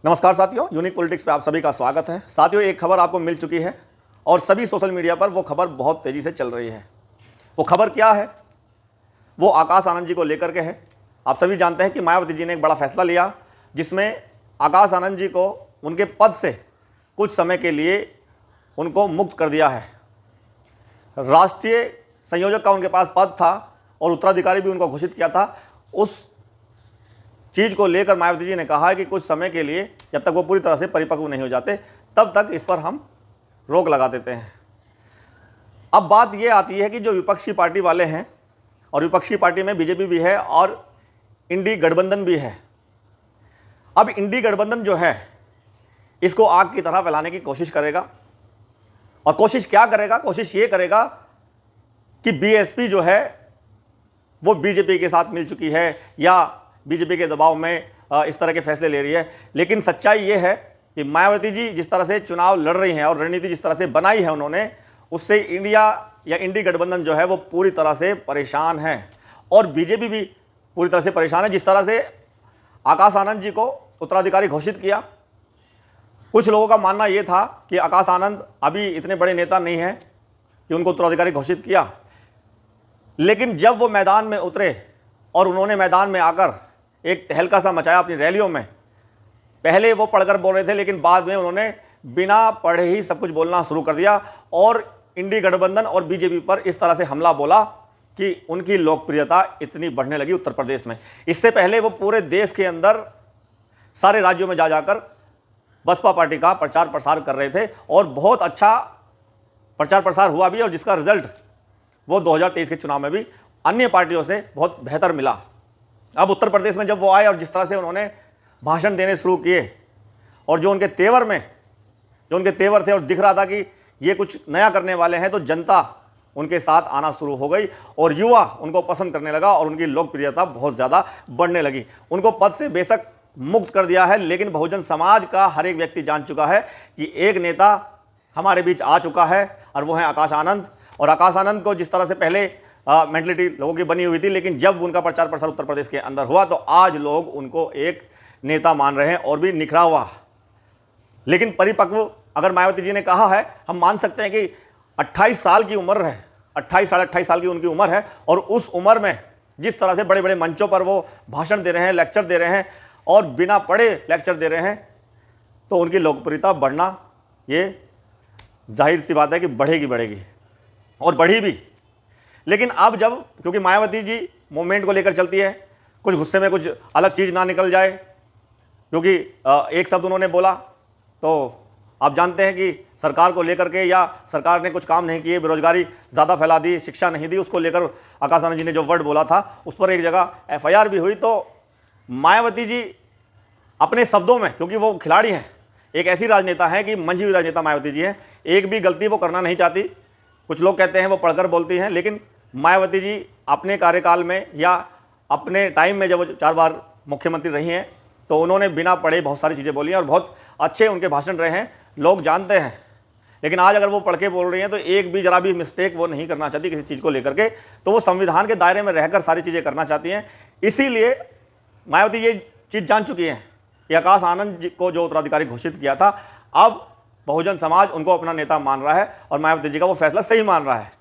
नमस्कार साथियों, unique politics पे आप सभी का स्वागत है। साथियों, एक खबर आपको मिल चुकी है और सभी सोशल मीडिया पर वो खबर बहुत तेज़ी से चल रही है। वो खबर क्या है? वो आकाश आनंद जी को लेकर के है। आप सभी जानते हैं कि मायावती जी ने एक बड़ा फैसला लिया जिसमें आकाश आनंद जी को उनके पद से कुछ समय के लिए उनको मुक्त कर दिया है। राष्ट्रीय संयोजक का उनके पास पद था और उत्तराधिकारी भी उनको घोषित किया था। उस चीज़ को लेकर मायावती जी ने कहा है कि कुछ समय के लिए, जब तक वो पूरी तरह से परिपक्व नहीं हो जाते, तब तक इस पर हम रोक लगा देते हैं। अब बात ये आती है कि जो विपक्षी पार्टी वाले हैं, और विपक्षी पार्टी में बीजेपी भी है और इंडी गठबंधन भी है। अब इंडी गठबंधन जो है इसको आग की तरह फैलाने की कोशिश करेगा। और कोशिश क्या करेगा? कोशिश ये करेगा कि बीएसपी जो है वो बीजेपी के साथ मिल चुकी है या बीजेपी के दबाव में इस तरह के फैसले ले रही है। लेकिन सच्चाई ये है कि मायावती जी जिस तरह से चुनाव लड़ रही हैं और रणनीति जिस तरह से बनाई है उन्होंने, उससे इंडिया या इंडी गठबंधन जो है वो पूरी तरह से परेशान है और बीजेपी भी पूरी तरह से परेशान है। जिस तरह से आकाश आनंद जी को उत्तराधिकारी घोषित किया, कुछ लोगों का मानना ये था कि आकाश आनंद अभी इतने बड़े नेता नहीं हैं कि उनको उत्तराधिकारी घोषित किया। लेकिन जब वो मैदान में उतरे और उन्होंने मैदान में आकर एक तहलका सा मचाया अपनी रैलियों में, पहले वो पढ़कर बोल रहे थे लेकिन बाद में उन्होंने बिना पढ़े ही सब कुछ बोलना शुरू कर दिया और इंडी गठबंधन और बीजेपी पर इस तरह से हमला बोला कि उनकी लोकप्रियता इतनी बढ़ने लगी उत्तर प्रदेश में। इससे पहले वो पूरे देश के अंदर सारे राज्यों में जा जाकर बसपा पार्टी का प्रचार प्रसार कर रहे थे और बहुत अच्छा प्रचार प्रसार हुआ भी और जिसका रिजल्ट वो 2023 के चुनाव में भी अन्य पार्टियों से बहुत बेहतर मिला। अब उत्तर प्रदेश में जब वो आए और जिस तरह से उन्होंने भाषण देने शुरू किए और जो उनके तेवर थे और दिख रहा था कि ये कुछ नया करने वाले हैं, तो जनता उनके साथ आना शुरू हो गई और युवा उनको पसंद करने लगा और उनकी लोकप्रियता बहुत ज़्यादा बढ़ने लगी। उनको पद से बेशक मुक्त कर दिया है, लेकिन बहुजन समाज का हर एक व्यक्ति जान चुका है कि एक नेता हमारे बीच आ चुका है और वो है आकाश आनंद। और आकाश आनंद को जिस तरह से पहले मेंटलिटी लोगों की बनी हुई थी, लेकिन जब उनका प्रचार प्रसार उत्तर प्रदेश के अंदर हुआ तो आज लोग उनको एक नेता मान रहे हैं और भी निखरा हुआ। लेकिन परिपक्व अगर मायावती जी ने कहा है, हम मान सकते हैं कि 28 साल की उम्र है, 28 साल की उनकी उम्र है और उस उम्र में जिस तरह से बड़े बड़े मंचों पर वो भाषण दे रहे हैं, लेक्चर दे रहे हैं और बिना पढ़े लेक्चर दे रहे हैं, तो उनकी लोकप्रियता बढ़ना ये जाहिर सी बात है कि बढ़ेगी और बढ़ी भी। लेकिन अब जब, क्योंकि मायावती जी मूवमेंट को लेकर चलती है, कुछ गुस्से में कुछ अलग चीज़ ना निकल जाए, क्योंकि एक शब्द उन्होंने बोला तो आप जानते हैं कि सरकार को लेकर के या सरकार ने कुछ काम नहीं किए, बेरोजगारी ज़्यादा फैला दी, शिक्षा नहीं दी, उसको लेकर आकाश आनंद जी ने जो वर्ड बोला था उस पर एक जगह FIR भी हुई। तो मायावती जी अपने शब्दों में, क्योंकि वो खिलाड़ी हैं, एक ऐसी राजनेता हैं कि मंझी हुई राजनेता मायावती जी हैं, एक भी गलती वो करना नहीं चाहती। कुछ लोग कहते हैं वो पढ़कर बोलती हैं, लेकिन मायावती जी अपने कार्यकाल में या अपने टाइम में जब वो 4 बार मुख्यमंत्री रही हैं तो उन्होंने बिना पढ़े बहुत सारी चीज़ें बोली हैं और बहुत अच्छे उनके भाषण रहे हैं, लोग जानते हैं। लेकिन आज अगर वो पढ़ के बोल रही हैं तो एक भी जरा भी मिस्टेक वो नहीं करना चाहती किसी चीज़ को लेकर के, तो वो संविधान के दायरे में रहकर सारी चीज़ें करना चाहती हैं। इसीलिए मायावती ये चीज़ जान चुकी हैं कि आकाश आनंद जी को जो उत्तराधिकारी घोषित किया था, अब बहुजन समाज उनको अपना नेता मान रहा है और मायावती जी का वो फैसला सही मान रहा है।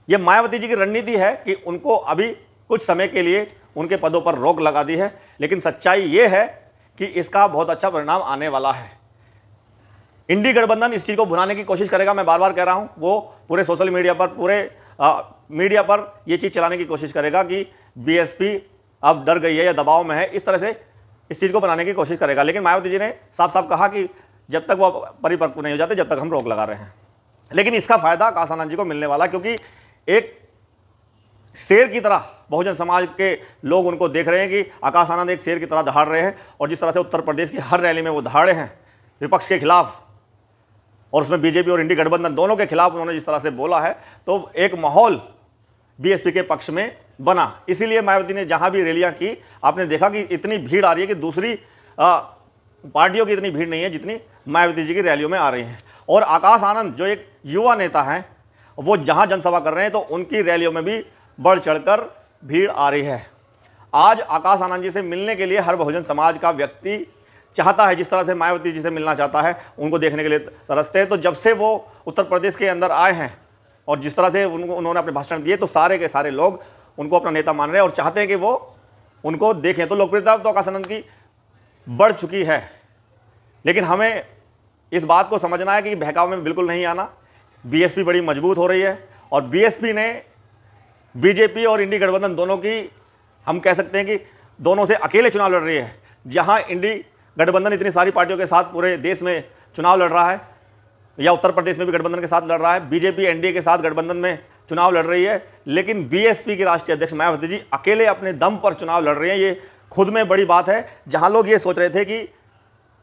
ये मायावती जी की रणनीति है कि उनको अभी कुछ समय के लिए उनके पदों पर रोक लगा दी है, लेकिन सच्चाई ये है कि इसका बहुत अच्छा परिणाम आने वाला है। इंडी गठबंधन इस चीज़ को भुनाने की कोशिश करेगा, मैं बार बार कह रहा हूँ। वो पूरे सोशल मीडिया पर, पूरे मीडिया पर ये चीज़ चलाने की कोशिश करेगा कि बीएसपी अब डर गई है या दबाव में है, इस तरह से इस चीज़ को बनाने की कोशिश करेगा। लेकिन मायावती जी ने साफ साफ कहा कि जब तक वो परिपक्व नहीं हो जाते, जब तक हम रोक लगा रहे हैं। लेकिन इसका फायदा आकाश आनंद जी को मिलने वाला, क्योंकि एक शेर की तरह बहुजन समाज के लोग उनको देख रहे हैं कि आकाश आनंद एक शेर की तरह दहाड़ रहे हैं और जिस तरह से उत्तर प्रदेश की हर रैली में वो दहाड़े हैं विपक्ष के खिलाफ, और उसमें बीजेपी और इंडी गठबंधन दोनों के खिलाफ उन्होंने जिस तरह से बोला है, तो एक माहौल बीएसपी के पक्ष में बना। इसीलिए मायावती ने जहां भी रैलियां की, आपने देखा कि इतनी भीड़ आ रही है कि दूसरी पार्टियों की इतनी भीड़ नहीं है जितनी मायावती जी की रैलियों में आ रही हैं। और आकाश आनंद जो एक युवा नेता हैं, वो जहां जनसभा कर रहे हैं तो उनकी रैलियों में भी बढ़ चढ़कर भीड़ आ रही है। आज आकाश आनंद जी से मिलने के लिए हर बहुजन समाज का व्यक्ति चाहता है, जिस तरह से मायावती जी से मिलना चाहता है, उनको देखने के लिए तरसते हैं। तो जब से वो उत्तर प्रदेश के अंदर आए हैं और जिस तरह से उन्होंने अपने भाषण दिए, तो सारे के सारे लोग उनको अपना नेता मान रहे हैं और चाहते हैं कि वो उनको देखें। तो लोकप्रियता तो आकाश आनंद की बढ़ चुकी है, लेकिन हमें इस बात को समझना है कि बहकाव में बिल्कुल नहीं आना। बीएसपी बड़ी मजबूत हो रही है और बीएसपी ने बीजेपी और इंडी गठबंधन दोनों की, हम कह सकते हैं कि दोनों से अकेले चुनाव लड़ रही है। जहां इंडी गठबंधन इतनी सारी पार्टियों के साथ पूरे देश में चुनाव लड़ रहा है, या उत्तर प्रदेश में भी गठबंधन के साथ लड़ रहा है, बीजेपी एनडीए के साथ गठबंधन में चुनाव लड़ रही है, लेकिन बीएसपी की राष्ट्रीय अध्यक्ष मायावती जी अकेले अपने दम पर चुनाव लड़ रहे हैं। ये खुद में बड़ी बात है। जहां लोग ये सोच रहे थे कि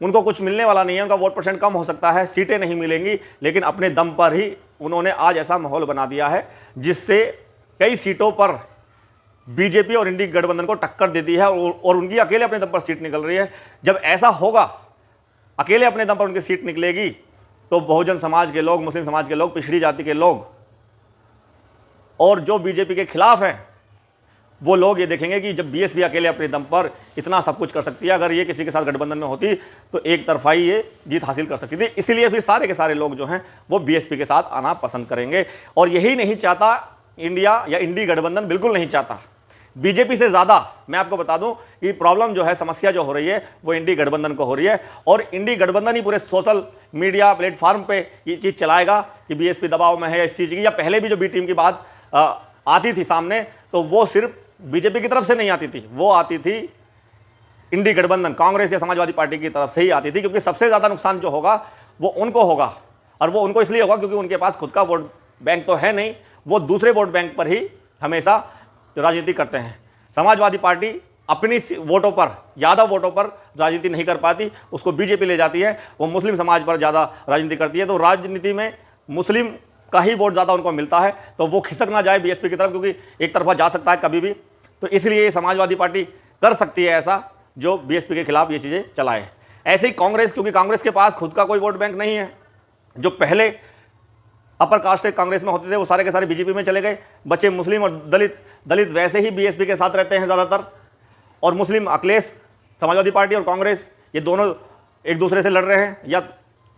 उनको कुछ मिलने वाला नहीं है, उनका वोट परसेंट कम हो सकता है, सीटें नहीं मिलेंगी, लेकिन अपने दम पर ही उन्होंने आज ऐसा माहौल बना दिया है जिससे कई सीटों पर बीजेपी और इंडी गठबंधन को टक्कर देती है और उनकी अकेले अपने दम पर सीट निकल रही है। जब ऐसा होगा, अकेले अपने दम पर उनकी सीट निकलेगी, तो बहुजन समाज के लोग, मुस्लिम समाज के लोग, पिछड़ी जाति के लोग और जो बीजेपी के खिलाफ हैं, वो लोग ये देखेंगे कि जब बीएसपी अकेले अपने दम पर इतना सब कुछ कर सकती है, अगर ये किसी के साथ गठबंधन में होती तो एक तरफाई ये जीत हासिल कर सकती थी। इसीलिए फिर सारे के सारे लोग जो हैं वो बीएसपी के साथ आना पसंद करेंगे। और यही नहीं चाहता इंडिया या इंडी गठबंधन, बिल्कुल नहीं चाहता। बीजेपी से ज़्यादा मैं आपको बता दूं कि प्रॉब्लम जो है, समस्या जो हो रही है, वो इंडी गठबंधन को हो रही है। और इंडी गठबंधन ही पूरे सोशल मीडिया प्लेटफॉर्म पे ये चीज़ चलाएगा कि बीएसपी दबाव में है इस चीज़ की। या पहले भी जो बी टीम की बात आती थी सामने, तो वो सिर्फ बीजेपी की तरफ से नहीं आती थी, वो आती थी इंडी गठबंधन, कांग्रेस या समाजवादी पार्टी की तरफ से ही आती थी। क्योंकि सबसे ज़्यादा नुकसान जो होगा वो उनको होगा, और वो उनको इसलिए होगा क्योंकि उनके पास खुद का वोट बैंक तो है नहीं, वो दूसरे वोट बैंक पर ही हमेशा राजनीति करते हैं। समाजवादी पार्टी अपनी वोटों पर, ज़्यादा वोटों पर राजनीति नहीं कर पाती, उसको बीजेपी ले जाती है। वो मुस्लिम समाज पर ज़्यादा राजनीति करती है, तो राजनीति में मुस्लिम का ही वोट ज़्यादा उनको मिलता है, तो वो खिसक ना जाए बीएसपी की तरफ, क्योंकि एक तरफा जा सकता है कभी भी। तो इसलिए समाजवादी पार्टी कर सकती है ऐसा, जो बीएसपी के खिलाफ ये चीज़ें चलाए। ऐसे ही कांग्रेस, क्योंकि कांग्रेस के पास खुद का कोई वोट बैंक नहीं है। जो पहले अपर कास्ट कांग्रेस में होते थे, वो सारे के सारे बीजेपी में चले गए। बच्चे मुस्लिम और दलित वैसे ही बीएसपी के साथ रहते हैं ज़्यादातर। और मुस्लिम अखिलेश, समाजवादी पार्टी और कांग्रेस, ये दोनों एक दूसरे से लड़ रहे हैं, या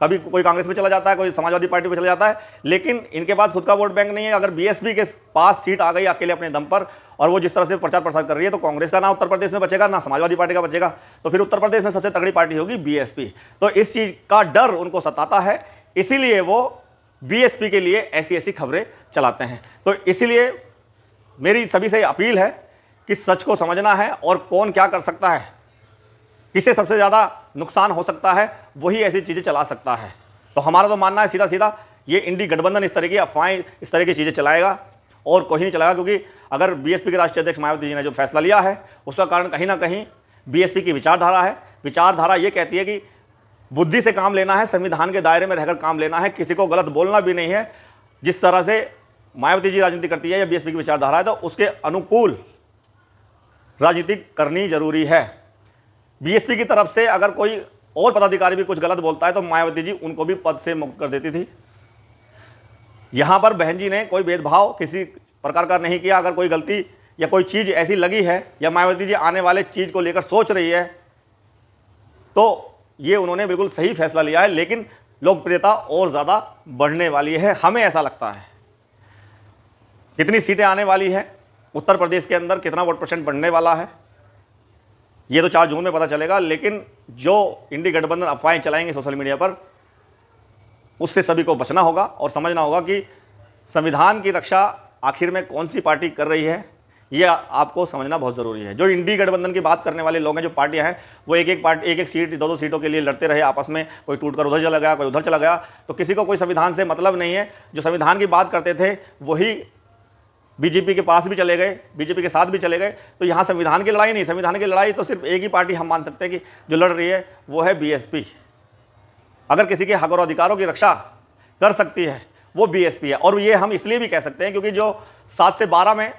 कभी कोई कांग्रेस में चला जाता है, कोई समाजवादी पार्टी में चला जाता है, लेकिन इनके पास खुद का वोट बैंक नहीं है। अगर बीएसपी के पास सीट आ गई अकेले अपने दम पर, और वो जिस तरह से प्रचार प्रसार कर रही है, तो कांग्रेस का ना उत्तर प्रदेश में बचेगा, ना समाजवादी पार्टी का बचेगा। तो फिर उत्तर प्रदेश में सबसे तगड़ी पार्टी होगी बीएसपी। तो इस चीज़ का डर उनको सताता है, इसीलिए वो बीएसपी के लिए ऐसी ऐसी खबरें चलाते हैं। तो इसीलिए मेरी सभी से अपील है कि सच को समझना है, और कौन क्या कर सकता है, किसे सबसे ज़्यादा नुकसान हो सकता है, वही ऐसी चीज़ें चला सकता है। तो हमारा तो मानना है सीधा सीधा, ये इंडी गठबंधन इस तरह की अफवाहें, इस तरह की चीज़ें चलाएगा, और कोई नहीं चलाएगा। क्योंकि अगर बीएसपी के राष्ट्रीय अध्यक्ष मायावती जी ने जो फैसला लिया है, उसका कारण कहीं ना कहीं बीएसपी की विचारधारा है। विचारधारा ये कहती है कि बुद्धि से काम लेना है, संविधान के दायरे में रहकर काम लेना है, किसी को गलत बोलना भी नहीं है। जिस तरह से मायावती जी राजनीति करती है या बीएसपी की विचारधारा है, तो उसके अनुकूल राजनीति करनी जरूरी है। बीएसपी की तरफ से अगर कोई और पदाधिकारी भी कुछ गलत बोलता है, तो मायावती जी उनको भी पद से मुक्त कर देती थी। यहां पर बहन जी ने कोई भेदभाव किसी प्रकार का नहीं किया। अगर कोई गलती या कोई चीज़ ऐसी लगी है, या मायावती जी आने वाले चीज़ को लेकर सोच रही है, तो ये उन्होंने बिल्कुल सही फैसला लिया है। लेकिन लोकप्रियता और ज़्यादा बढ़ने वाली है, हमें ऐसा लगता है। कितनी सीटें आने वाली हैं उत्तर प्रदेश के अंदर, कितना वोट परसेंट बढ़ने वाला है, ये तो 4 जून में पता चलेगा। लेकिन जो इंडी गठबंधन अफवाहें चलाएंगे सोशल मीडिया पर, उससे सभी को बचना होगा और समझना होगा कि संविधान की रक्षा आखिर में कौन सी पार्टी कर रही है, ये आपको समझना बहुत ज़रूरी है। जो इंडी गठबंधन की बात करने वाले लोग हैं, जो पार्टियां हैं, वो एक एक सीट, 2 सीटों के लिए लड़ते रहे आपस में। कोई टूटकर उधर चला गया, कोई उधर चला गया, तो किसी को कोई संविधान से मतलब नहीं है। जो संविधान की बात करते थे वही बीजेपी के पास भी चले गए, बीजेपी के साथ भी चले गए। तो यहाँ संविधान की लड़ाई नहीं, संविधान की लड़ाई तो सिर्फ एक ही पार्टी हम मान सकते हैं कि जो लड़ रही है, वो है बीएसपी। अगर किसी के हक और अधिकारों की रक्षा कर सकती है, वो बीएसपी है। और ये हम इसलिए भी कह सकते हैं क्योंकि जो 7 से 12 में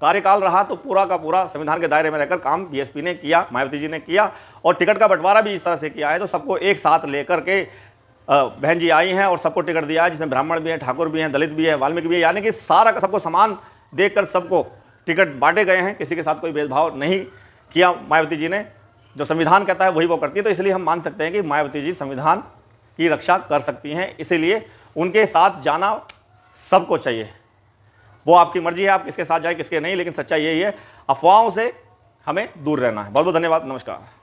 कार्यकाल रहा, तो पूरा का पूरा संविधान के दायरे में रहकर काम बीएसपी ने किया, मायावती जी ने किया, और टिकट का बंटवारा भी इस तरह से किया है। तो सबको एक साथ लेकर के बहन जी आई हैं और सबको टिकट दिया है, जिसमें ब्राह्मण भी हैं, ठाकुर भी हैं, दलित भी है, वाल्मीकि भी है, यानी कि सारा का सबको समान देखकर सबको टिकट बांटे गए हैं। किसी के साथ कोई भेदभाव नहीं किया मायावती जी ने। जो संविधान कहता है वही वो करती है। तो इसलिए हम मान सकते हैं कि मायावती जी संविधान की रक्षा कर सकती हैं, इसीलिए उनके साथ जाना सबको चाहिए। वो आपकी मर्जी है, आप किसके साथ जाए किसके नहीं, लेकिन सच्चाई यही है, अफवाहों से हमें दूर रहना है। बहुत बहुत धन्यवाद, नमस्कार।